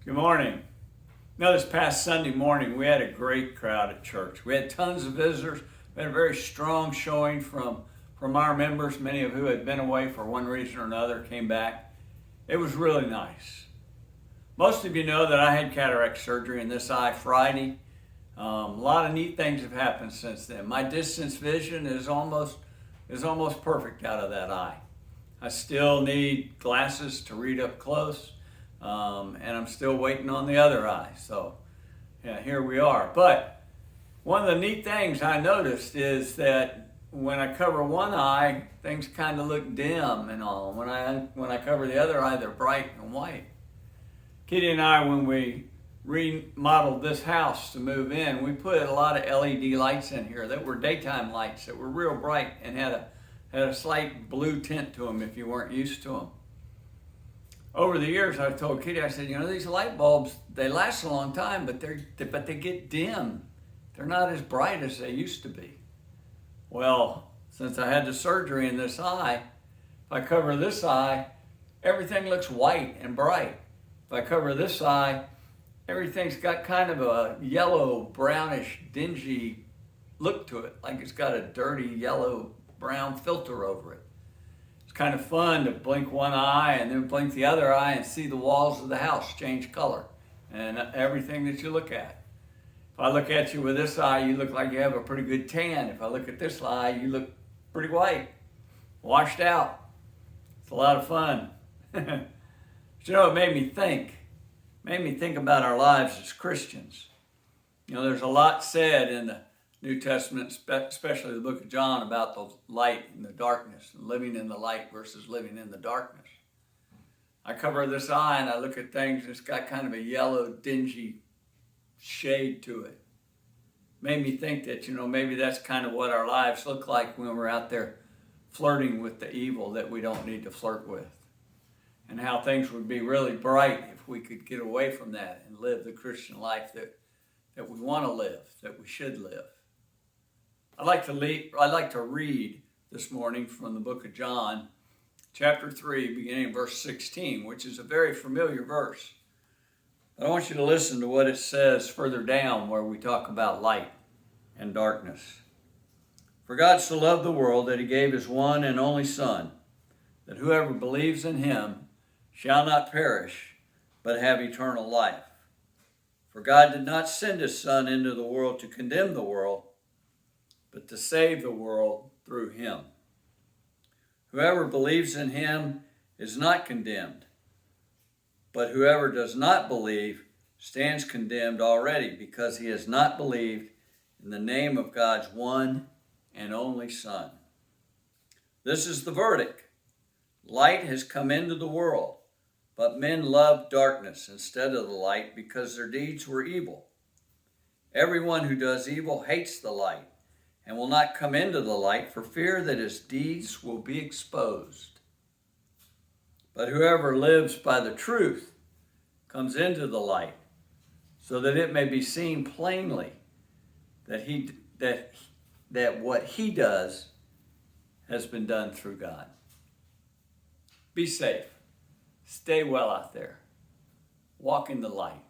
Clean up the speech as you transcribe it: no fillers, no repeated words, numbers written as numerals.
Good morning. Now, this past Sunday morning, we had a great crowd at church. We had tons of visitors. We had a very strong showing from our members, many of who had been away for one reason or another, came back. It was really nice. Most of you know that I had cataract surgery in this eye Friday. A lot of neat things have happened since then. My distance vision is almost perfect out of that eye. I still need glasses to read up close. And I'm still waiting on the other eye. So, yeah, here we are. But one of the neat things I noticed is that when I cover one eye, things kind of look dim and all. When I cover the other eye, they're bright and white. Kitty and I, when we remodeled this house to move in, we put a lot of LED lights in here that were daytime lights that were real bright and had a slight blue tint to them if you weren't used to them. Over the years, I've told Kitty, I said, these light bulbs, they last a long time, but they get dim. They're not as bright as they used to be. Well, since I had the surgery in this eye, if I cover this eye, everything looks white and bright. If I cover this eye, everything's got kind of a yellow, brownish, dingy look to it, like it's got a dirty yellow brown filter over it. It's kind of fun to blink one eye and then blink the other eye and see the walls of the house change color and everything that you look at. If I look at you with this eye, you look like you have a pretty good tan. If I look at this eye, you look pretty white, washed out. It's a lot of fun. But it made me think. Made me think about our lives as Christians. There's a lot said in the New Testament, especially the book of John, about the light and the darkness, and living in the light versus living in the darkness. I cover this eye and I look at things, and it's got kind of a yellow, dingy shade to it. Made me think that, maybe that's kind of what our lives look like when we're out there flirting with the evil that we don't need to flirt with. And how things would be really bright if we could get away from that and live the Christian life that we want to live, that we should live. I'd like to read this morning from the book of John, chapter 3, beginning in verse 16, which is a very familiar verse. But I want you to listen to what it says further down where we talk about light and darkness. For God so loved the world that he gave his one and only Son, that whoever believes in him shall not perish, but have eternal life. For God did not send his Son into the world to condemn the world, but to save the world through him. Whoever believes in him is not condemned, but whoever does not believe stands condemned already, because he has not believed in the name of God's one and only Son. This is the verdict. Light has come into the world, but men loved darkness instead of the light because their deeds were evil. Everyone who does evil hates the light and will not come into the light for fear that his deeds will be exposed. But whoever lives by the truth comes into the light, so that it may be seen plainly that what he does has been done through God. Be safe. Stay well out there. Walk in the light.